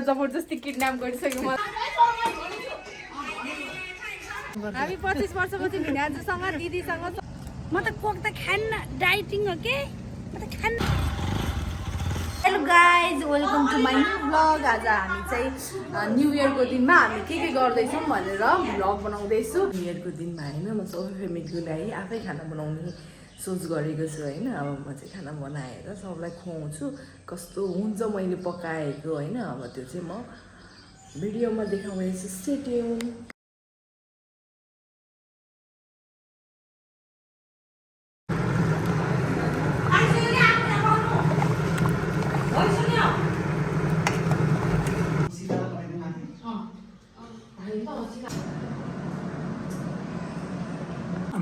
जबरजस्ती किडन्याप गरिसक्यो मलाई हामी 25 वर्षपछि भिनाजुसँग दिदीसँग म त कोक त खान्न डाइटिङ हो के म त खान्न hello guys welcome to my new vlog आज हामी चाहिँ न्यू इयरको दिनमा हामी के गर्दैछौँ भनेर भ्लग बनाउँदैछु न्यू इयरको दिनमा होइन म सबै फ्यामिलीको लागि आफै खाना बनाउने सोच गरेको छु होइन अब म चाहिँ खाना बनाएर सबलाई खुवाउँछु कस्तो हुन्छ मैले पकाएको होइन अब त्यो चाहिँ म भिडियोमा देखाउनेछु स्टे ट्युन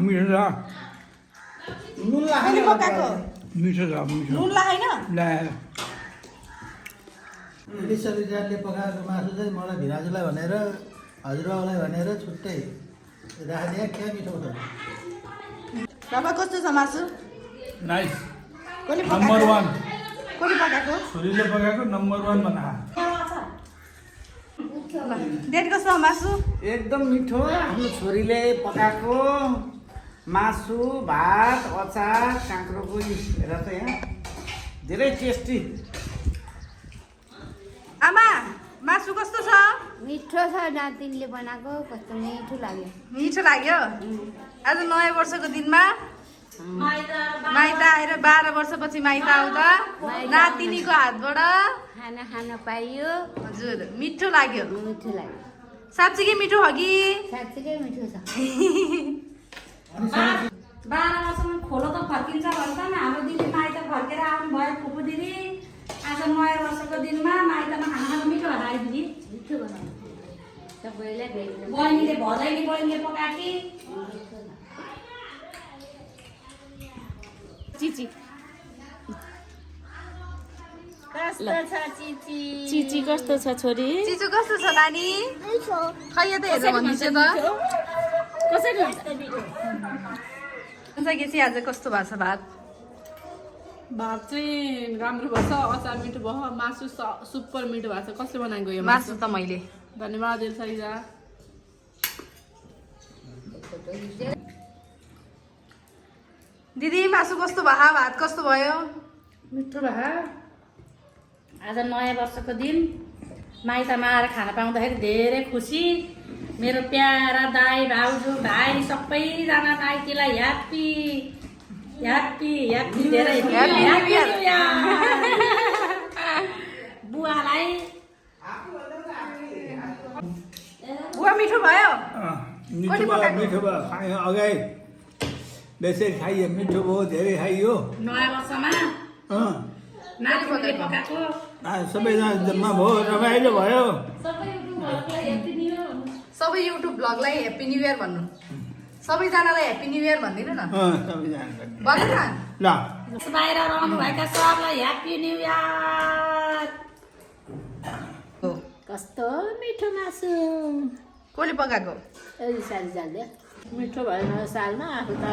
मिठो नुन लगाएर पकाएको मिठो छ मिठो नुन लगाएन रिसले पकाएको मासु चाहिँ मलाई भिनाजुलाई भनेर हजुरबाबुलाई भनेर छुट्टै राखिदिए क्या मिठो छ बाबा कस्तो छ मासु नाइस कसले नम्बर पकाएको 1 कसले पकाएको छोरीले पकाएको नम्बर 1 बना डेडी कस्तो छ मासु एकदम मिठो आफ्नो छोरीले पकाएको मासु भात अचार काँक्रोको हेर त यहाँ धेरै टेस्टी आमा मासु कस्तो छ मिठो छ नातिनीले बनाएको कस्तो मिठो लाग्यो मिठो लाग्यो आज नयाँ वर्षको दिनमा माइत आएर 12 वर्षपछि माइत आउँदा नातिनीको हातबाट खाना खान पाइयो हजुर मिठो लाग्यो मिठो लाग्यो साँच्चीकै मिठो हो कि साँच्चीकै मिठो छ 12 वर्षमा खोलो त फर्किन्छ भन्छ नि हाम्रो दिदी माइत फर्केर आउनु भयो फुपू दिदी आज नयाँ वर्षको दिनमा माइतमा खाना खानु मिठो भएर आयो दिदी मिठो बनायो सबैलाई भेट्नु बहिनीले भदैनी बहिनीले पकाएकी चिची कस्तो छ चिची चिची कस्तो छ छोरी चिचो कस्तो छ नानी खै त हेर भनिदियो त कसरी हुन्छ के चाहिँ आज कस्तो भएको छ भात भात चाहिँ राम्रो भएछ अचार मिठो भयो मासु सुपर मिठो भएको छ कसले बनाएको यो मासु त मैले धन्यवाद एल्साइजा दिदी मासु कस्तो भयो भात कस्तो भयो मिठो भयो आज नयाँ वर्षको दिन माइतमा आएर खाना पाउँदाखेरि धेरै खुसी मेरो प्यारा दाई भाउजू भाइ सबैजना माइतीलाई ह्याप्पी ह्याप्पी ह्याप्पी धेरै ह्याप्पी न्यू इयर बुवालाई बुवा मिठो भयो मिठो भयो खायो अगाडि बेसी खाइयो मिठो भयो धेरै खाइयो नयाँ वर्षमा नानीले पकाएको सबैजना जम्मा भयो रमाइलो भयो सबै युट्युब भ्लगलाई ह्याप्पी न्यू इयर भन्नु सबैजनालाई ह्याप्पी न्यू इयर भनिदिनु न सबैजना भन्नु न ल बाहिर रहनुभएका सबलाई ह्याप्पी न्यू इयर कस्तो मिठो मासु कसले पकाएको सारी जाल्दै मिठो भयो नयाँ सालमा आफू त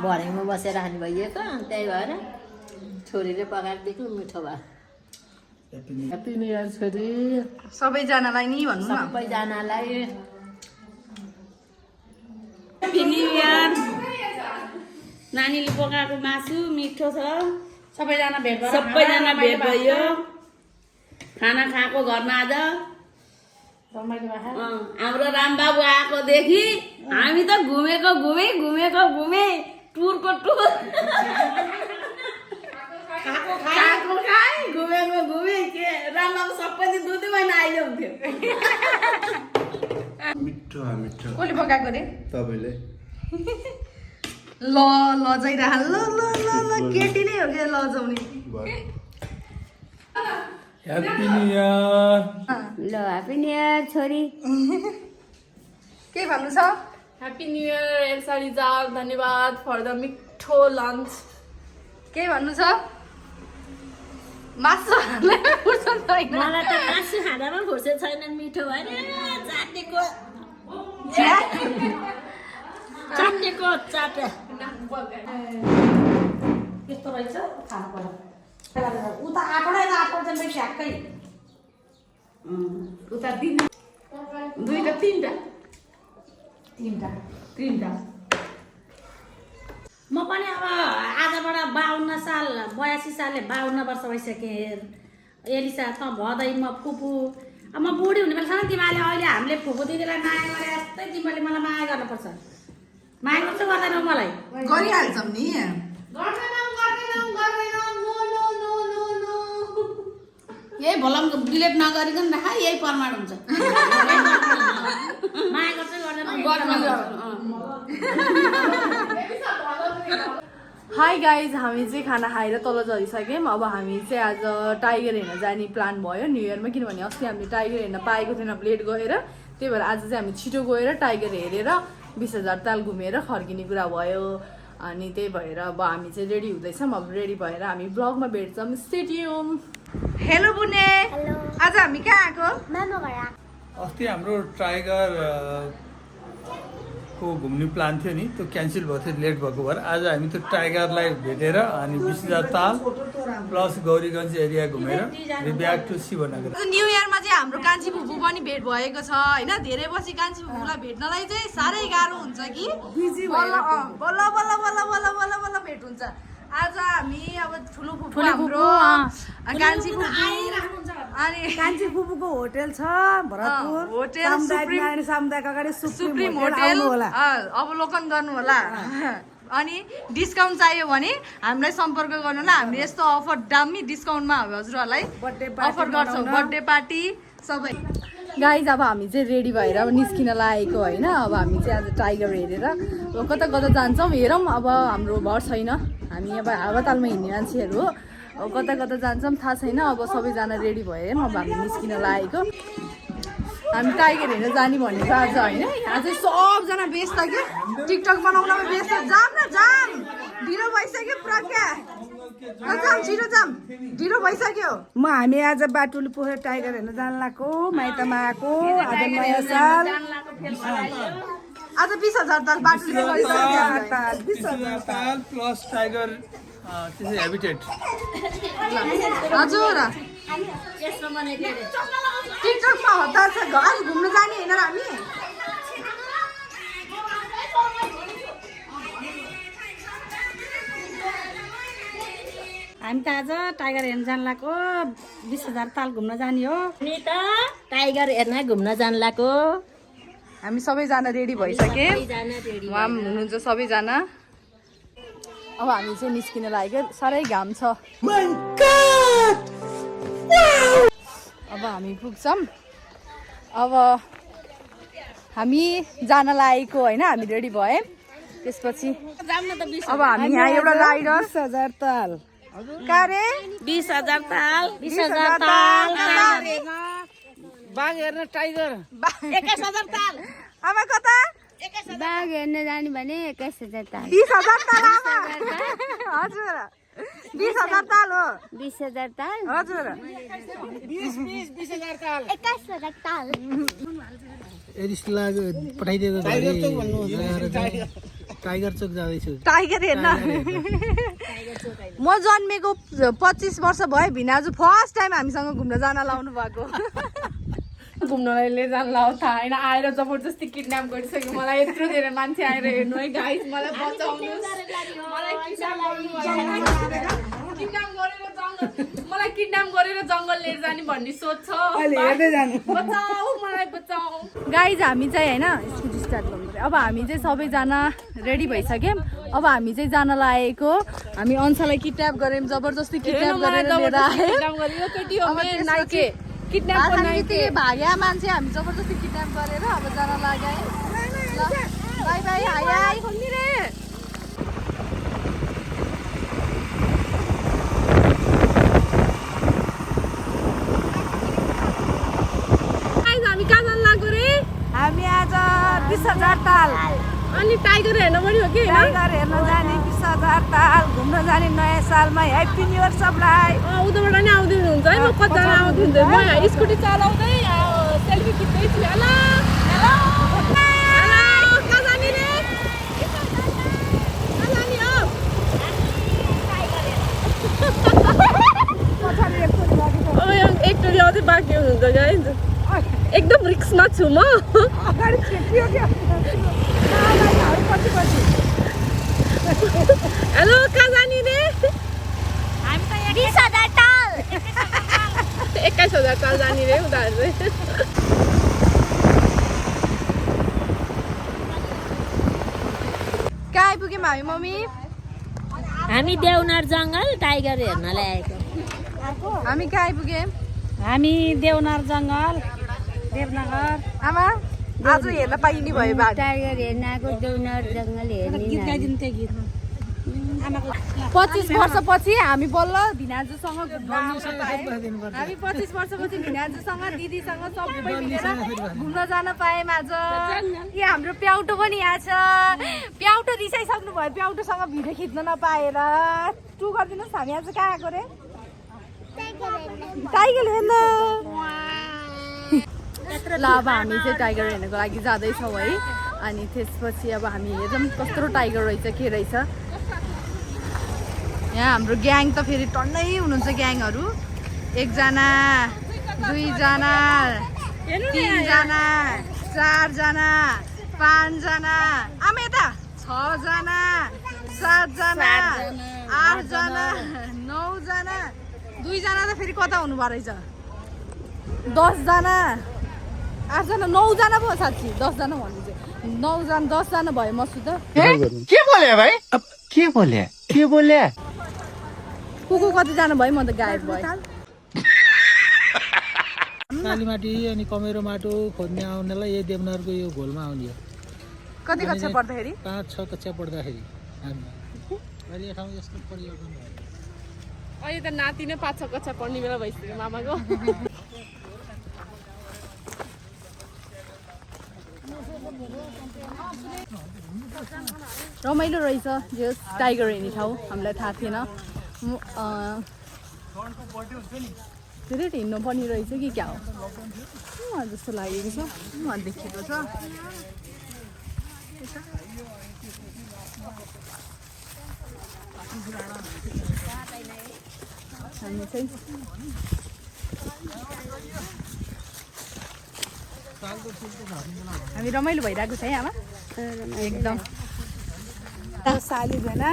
भरेमा बसेर खानु भइएको त्यही भएर छोरीले पकाएर दिएको मिठो भयो ह्याप्पी न्यू इयर छोरी सबैजनालाई नि भन्नु न सबैजनालाई ह्याप्पी न्यू इयर नानीले पकाएको मासु मिठो छ सबैजना भेट भएर सबैजना भेट भयो खाना खाएको घरमा आज रमाइलो भयो हाम्रो रामबाबु आएकोदेखि हामी त घुमेको घुमे टुरको टुर खाएको खाए घुमेको घुमे के रामबाबु सबै दिन 2 महिना आइले हुन्थ्यो मिठो मिठो कसले पकाएको रे तपाईँले ल लजाइरह ल ल ल ल केटी नै हो के लजाउने ह्याप्पी न्यू इयर ल ह्याप्पी न्यू इयर छोरी के भन्नु छ ह्याप्पी न्यू इयर एल्साइजा धन्यवाद फर द मिठो लन्च के भन्नु छ मासु फुर्सद छैन मलाई त मासु खाँदामा फुर्सद छैन मिठो भएर चाटेको चाटे यस्तो रहेछ खानु पर्यो उता आँकडै आँकड चाहिँ ठ्याक्कै उता 2टा 3टा म पनि अब आजबाट 52 साल 82 सालले 52 वर्ष भइसकेँ। एलिसा त भदै म फुपू अब म बुढी हुने बेलासम्म तिमीहरूले अहिले हामीले फुपू दिदीलाई माया गरे जस्तै तिमीले मलाई माया गर्नुपर्छ। माया गर्छ गर्दैनौ मलाई? गरिहाल्छौँ नि। यही भोलम डिलेट नगरिकन राख, यही प्रमाण हुन्छ। माया गर्छ गर्दैन? हाई गाइज, हामी चाहिँ खाना खाएर तल झरिसक्यौँ। अब हामी चाहिँ आज टाइगर हेर्न जाने प्लान भयो न्यु इयरमा, किनभने अस्ति हामीले टाइगर हेर्न पाएको थिएन लेट गएर। त्यही भएर आज चाहिँ हामी छिटो गएर टाइगर हेरेर 20,000 ताल घुमेर फर्किने कुरा भयो। अनि त्यही भएर अब हामी चाहिँ रेडी हुँदैछौँ। अब रेडी भएर हामी ब्लगमा भेट्छौँ। Stay tune. हेलो बुने, आज हामी कहाँ आएको? अस्ति हाम्रो टाइगर को घुम्ने प्लान थियो नि, त्यो क्यान्सल भएको थियो लेट भएको भएर। आज हामी त्यो टाइगरलाई भेटेर अनि 20,000 ताल प्लस गौरीगञ्ज एरिया घुमेर ब्याक टु सी भनेको। न्यु इयरमा चाहिँ हाम्रो कान्छी फुपू पनि भेट भएको छ होइन। धेरै पछि कान्छी फुपूलाई भेट्नलाई चाहिँ साह्रै गाह्रो हुन्छ कि बल्ल बल्ल बल्ल बल्ल बल्ल बल्ल बल्ल भेट हुन्छ। आज हामी अब ठुलो फुपू हाम्रो कान्छी फुपू अनि कान्छी फुपूको होटल छ भरतपुर, होटल सामुदायिक अगाडि सुप्रिम होटल अवलोकन गर्नु होला। अनि डिस्काउन्ट चाहियो भने हामीलाई सम्पर्क गर्नु होला। हामीले यस्तो अफर दामी डिस्काउन्टमा हजुरहरूलाई अफर गर्छौँ। बर्थडे पार्टी सबै। गाइज, अब हामी चाहिँ रेडी भएर अब निस्किन लागेको होइन। अब हामी चाहिँ आज टाइगर हेरेर कता कता जान्छौँ हेरौँ। अब हाम्रो भर छैन, हामी अब हावातालमा हिँड्ने मान्छेहरू हो। अब कता कता जान्छौँ थाहा छैन। अब सबैजना रेडी भयो। अब हामी निस्किन लागेको। हामी टाइगर हेरेर जाने भनेको आज होइन। यहाँ चाहिँ सबजना व्यस्त क्या, टिकटक बनाउनमा व्यस्त। जाम न जाम, ढिलो भइसक्यो पुरा क्या। जाम छिटो जाम, ढिलो भइसक्यो। हामी आज बाटुली पोखरा टाइगर हेर्न जान लागेको, माइतमा आएको। आज नयाँ साल, आज 20,000 ताल बाटुले 20,000 ताल प्लस टाइगर त्यसै हेबिटेट। हजुर टिकटकमा हतार छ। आज घुम्न जाने होइन र हामी। हामी त आज टाइगर हेर्न जान लागेको, 20,000 ताल घुम्न जाने हो। नि त टाइगर हेर्न घुम्न जान लागेको। हामी सबैजना रेडी भइसक्यौँ। उहाँ पनि हुनुहुन्छ सबैजना। अब हामी चाहिँ निस्किन लागेको, साह्रै घाम छ। अब हामी पुग्छौँ। अब हामी जान लागेको होइन, हामी रेडी भयौँ। त्यसपछि अब हामी यहाँ एउटा राइडर 20,000 ताल कहाँ रे? 20,000 ताल 20,000 ताल बाघ हेर्न टाइगर 21,000 ताल। आमा कता? बाघ हेर्न जाने भने 21,000 ताल। 20,000 ताल आमा। हजुर 20,000 ताल हो। 20,000 ताल। हजुर 20,000 ताल 21,000 ताल। पठाइदिएको टाइगर चोक जाँदैछु। टाइगर हेर्न म जन्मेको 25 वर्ष भयो। भिनाजु फर्स्ट टाइम हामीसँग घुम्न जान लाउनु भएको। घुम्नलाई ले जान लाउ थाहा होइन। आएर जबरजस्ती किडन्याप गरिसक्यो मलाई। यत्रो धेरै मान्छे आएर हेर्नु है गाइस, मलाई बचाउनुहोस्। मलाई किडन्याप गरेर जङ्गल लिएर जाने भन्ने सोच छ। बचाऊ मलाई, बचाऊ। गाइज हामी चाहिँ होइन स्कुटी स्टार्ट गर्नु पर्यो। अब हामी चाहिँ सबैजना रेडी भइसक्यौँ। अब हामी चाहिँ जान लागेको। हामी अंशलाई किडन्याप गऱ्यौँ, जबरजस्ती किडन्याप गरेर लिएर आयो। भाग्या मान्छे हामी जबरजस्ती किडन्याप गरेर अब जान लाग्यो। By by, high high. हामी कहाँ जान लाग्यो रे? हामी आज 20,000 ताल अनि टाइगर हेर्न पनि हो कि? टाइगर हेर्न जाने 20,000 ताल घुम्न जाने नयाँ सालमा। ह्याप्पी न्यु इयर सबलाई। उताबाट नि आउँदै हुनुहुन्छ है। म कतिजना आउँदै हुँदै म स्कुटी चलाउँदै सेल्फी खिच्दैछु। हेलो हेलो हेलो, कहाँ जाने रे? कहाँ जाने हो? एक टोली आउँदै बाँकी हुनुहुन्छ। हुन्छ गाइज एकदम रिक्समा छु म हेलो कहाँ जाने रे 20,000 ताल 21,000 ताल जाने रे उनीहरू चाहिँ कहाँ आइपुग्यौँ हामी मम्मी हामी देवनार जङ्गल टाइगर हेर्नलाई आएको हामी कहाँ आइपुग्यौँ हामी देवनार जङ्गल देवनगर आमा आज हेर्न पाइने भयो बाटो टाइगर हेर्न आएको देवनार जङ्गल हेर्ने 25 वर्षपछि हामी बल्ल भिनाजुसँग हामी 25 वर्षपछि भिनाजुसँग दिदीसँग सबै मिलेर घुम्न जान पायौँ आज यहाँ हाम्रो प्याउटो पनि यहाँ छ प्याउटो रिसाइसक्नु भयो प्याउटोसँग भिडियो खिच्न नपाएर टु गरिदिनुहोस् हामी आज कहाँ आएको रे टाइगर हेर्न ल अब हामी चाहिँ टाइगर हेर्नको लागि जाँदैछौँ है अनि त्यसपछि अब हामी हेरौँ कस्तो टाइगर रहेछ के रहेछ यहाँ हाम्रो ग्याङ त फेरि टन्नै हुनुहुन्छ ग्याङहरू 1 जना 2 जना 3 जना 4 जना 5 जना आमा यता 6 जना 7 जना 8 जना 9 जना 2 जना त फेरि कता हुनु भयो रहेछ 10 जना 8 जना 9 जना पो साँच्ची 10 जना भन्नु चाहिँ 9 जना 10 जना भयो मसु त के बोले भाइ अब के बोले कुकु कतिजना भयो म त गायब भयो कालीमाटी अनि कमेरो माटो खोज्ने आउनेलाई यही देवनारको यो घोलमा आउने हो कति कक्षा पढ्दाखेरि 5-6 कक्षा पढ्दाखेरि अहिले यो ठाउँ यस्तो परिवर्तन भयो अहिले त नाति नै 5-6 कक्षा पढ्ने बेला भइसक्यो मामाको रमाइलो रहेछ जो टाइगर हेर्ने ठाउँ हामीलाई थाहा थिएन धेरै हिँड्नु पर्ने रहेछ कि क्या हो जस्तो लागेको छ देखेको छ हामी चाहिँ हामी रमाइलो भइरहेको छ है आमा एकदम साली भेना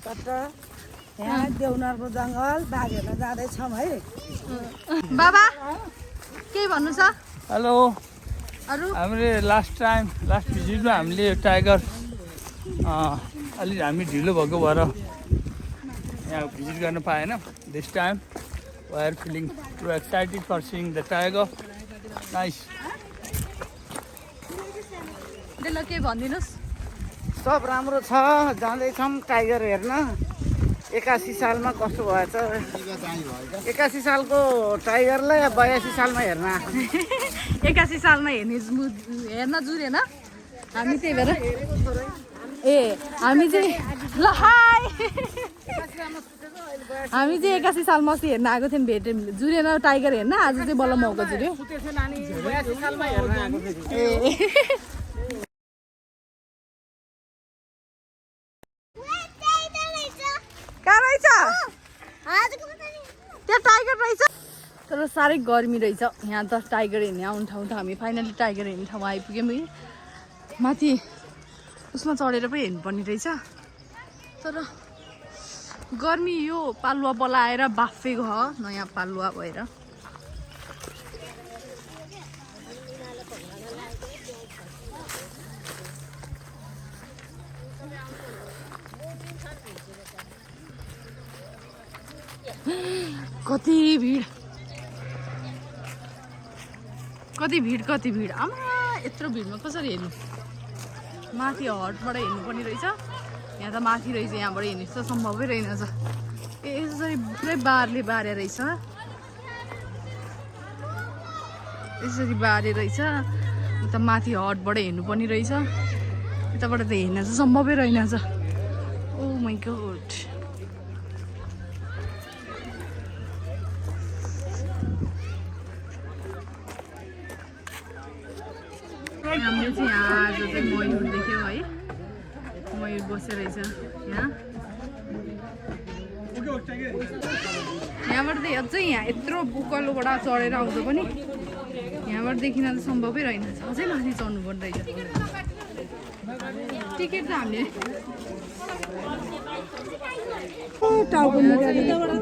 कता यहाँ देवनारको जङ्गल बाघ हेर्न जाँदैछौँ है बाबा के भन्नु छ हेलो अरू हामीले लास्ट भिजिटमा हामीले टाइगर अलिक हामी ढिलो भएको भएर यहाँ भिजिट गर्न पाएन this time we are feeling to excited for seeing the tiger nice ल के भनिदिनुहोस् सब राम्रो छ जाँदैछौँ टाइगर हेर्न 81 सालमा कस्तो भएछ 81 सालको टाइगरलाई 82 सालमा हेर्न आएको 81 सालमा हेर्न जुरेन हामी त्यही भएर ए हामी चाहिँ ल हाई हामी चाहिँ 81 सालमा अस्ति हेर्न आएको थियौँ भेट्यौँ जुरेन टाइगर हेर्न आज चाहिँ बल्ल मौका जुर्यो 82 सालमा हेर्न आएको ए कहाँ रहेछ त्यहाँ टाइगर रहेछ तर साह्रै गर्मी रहेछ यहाँ त टाइगर हेर्ने आउने ठाउँ त हामी फाइनली टाइगर हेर्ने ठाउँमा आइपुग्यौँ है माथि उसमा चढेर पनि हेर्नुपर्ने रहेछ तर गर्मी यो पालुवा बलाएर बाफेको हो नयाँ पालुवा भएर कति भिड आमा यत्रो भिडमा कसरी हेर्नु माथि हटबाट हेर्नुपर्ने रहेछ यहाँ त माथि रहेछ यहाँबाट हेर्ने त सम्भवै रहेनछ ए यसरी पुरै बारे रहेछ यसरी बारे रहेछ त माथि हटबाट हेर्नुपर्ने रहेछ यताबाट त हेर्न चाहिँ सम्भवै रहेनछ ओ माइ गॉड हामीले चाहिँ यहाँ आज चाहिँ मयूर देख्यौँ है मयूर बसेर रहेछ यहाँ यहाँबाट चाहिँ अझै यहाँ यत्रो उकालोबाट चढेर आउँदा पनि यहाँबाट देखिन त सम्भवै रहेन अझै माथि चढ्नु पर्ने रहेछ टिकट त हामीले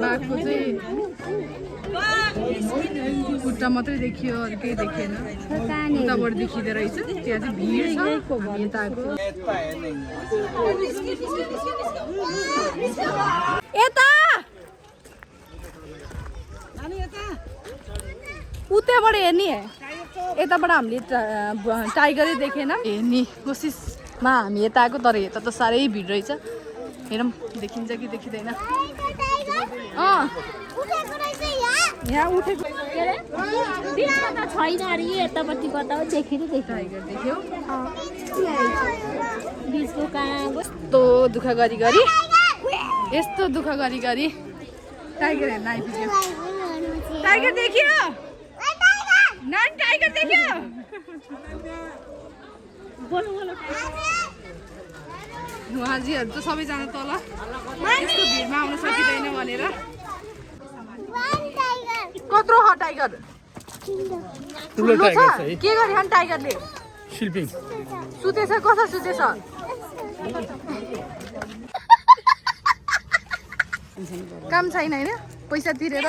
बाघको चाहिँ खुट्टा मात्रै देखियो अरू केही देखिएन उताबाट देखिँदो रहेछ त्यहाँ चाहिँ भिड छ यताको यता उताबाट हेर्ने यताबाट हामीले टाइगरै देखेन हेर्ने कोसिसमा हामी यता आएको तर यता त साह्रै भिड रहेछ हेरौँ देखिन्छ कि देखिँदैन यहाँ उठेको छैन अरे यतापट्टि कता हो देखेर टाइगर देख्यो बिचको कहाँ यस्तो दुःख गरी यस्तो दुःख गरी टाइगर हेर्न आइपुग्यो टाइगर देख्यो नानी टाइगर देख्यो उहाँजीहरू त सबैजना तल यस्तो भिडमा आउन सकिँदैन भनेर कत्रो हो टाइगर ठुलो छ के गरे खान टाइगरले स्लिपिङ सुतेछ कसो सुतेछ काम छैन होइन पैसा तिरेर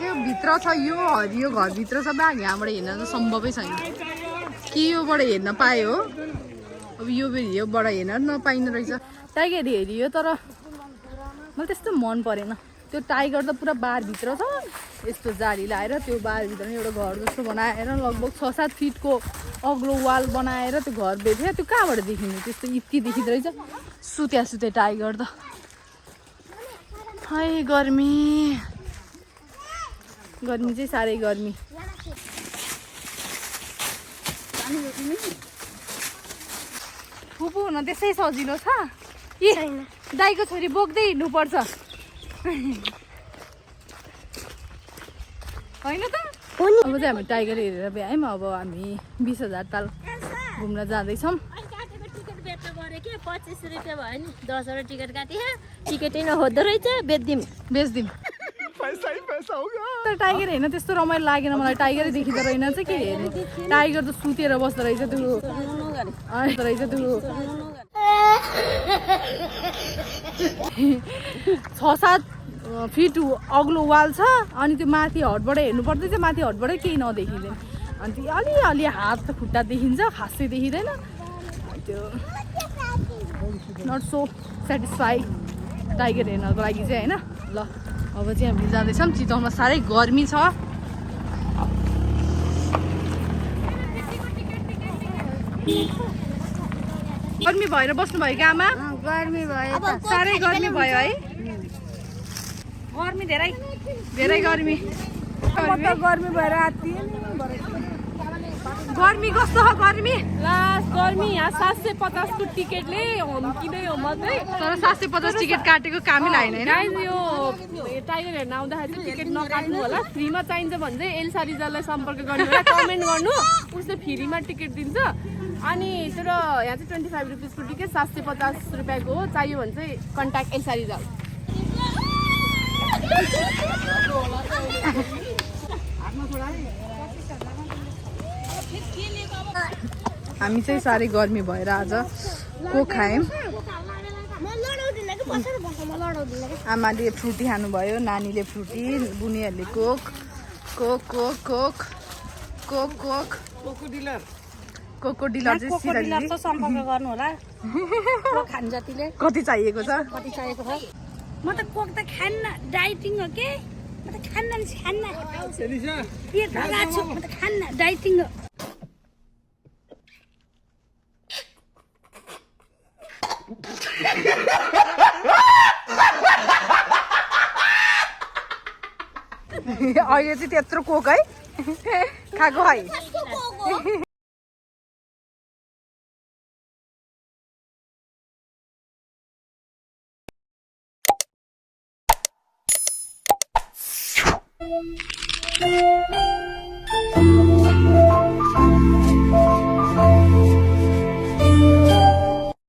यो भित्र छ यो हरियो घरभित्र छ ब्याग यहाँबाट हेर्न त सम्भवै छैन कि योबाट हेर्न पायो हो अब योबाट हेर्न नपाइने रहेछ टाइगर हेरियो तर मलाई त्यस्तो मन परेन त्यो टाइगर त पुरा बारभित्र छ यस्तो जाली लाएर त्यो बारभित्र एउटा घर जस्तो बनाएर लगभग 6-7 फिटको अग्लो वाल बनाएर त्यो घर बेच्यो त्यो कहाँबाट देखिने त्यस्तो यति देखिँदो रहेछ सुते टाइगर त है गर्मी चाहिँ साह्रै गर्मी फुपू हुन त्यसै सजिलो छ ए दाइको छोरी बोक्दै हिँड्नुपर्छ होइन त अब चाहिँ हामी टाइगर हेरेर भ्यायौँ अब हामी 20,000 ताल घुम्न जाँदैछौँ 25 रुपियाँ भयो नि 10 वटा टिकट काट्यो टिकटै नखोज्दो रहेछ बेच्दिउँ तर टाइगर हेर्न त्यस्तो रमाइलो लागेन मलाई टाइगरै देखिँदो रहेन चाहिँ के हेर्ने टाइगर त सुतेर बस्दो रहेछ त्यो 6-7 फिट अग्लो वाल छ अनि त्यो माथि हटबाट हेर्नु पर्दै चाहिँ माथि हटबाटै केही नदेखिँदैन अनि त्यो अलि हात खुट्टा देखिन्छ खासै देखिँदैन त्यो नट सो सेटिस्फाई टाइगर हेर्नको लागि चाहिँ होइन ल अब चाहिँ हामी जाँदैछौँ चितवनमा साह्रै गर्मी छ गर्मी भएर बस्नुभयो कि आमा गर्मी भयो साह्रै गर्मी भयो है गर्मी धेरै गर्मी गर्मी भएर गर्मी कस्तो हो गर्मी लास्ट गर्मी यहाँ 750 को टिकटले किनै हो मात्रै तर 750 टिकट काटेको कामै लागेन होइन गाइज यो टाइगर हेर्न आउँदाखेरि चाहिँ टिकट नकाट्नु होला फ्रीमा चाहिन्छ भने चाहिँ एल्सा रिजललाई सम्पर्क गर्नु होला कमेन्ट गर्नु उसले फ्रीमा टिकट दिन्छ अनि तर यहाँ चाहिँ 25 रुपिसको टिकट 750 रुपियाँको हो चाहियो भने चाहिँ कन्ट्याक्ट एल्सा रिजल हामी चाहिँ साह्रै गर्मी भएर आज कोक खायौँ आमाले फ्रुटी खानुभयो नानीले फ्रुटी बुनीहरूले Coke Coke Coke Coke Coke Coke कोकोडिलर चाहिँ सिराजी सम्पर्क गर्नु होला कोक खान जतिले कति चाहिएको छ कति चाहिएको छ म त कोक त खान्न डाइटिङ हो के म त खान्न पेट लगाएको छु म त खान्न डाइटिङ हो अहिले चाहिँ त्यत्रो कोक है खाएको है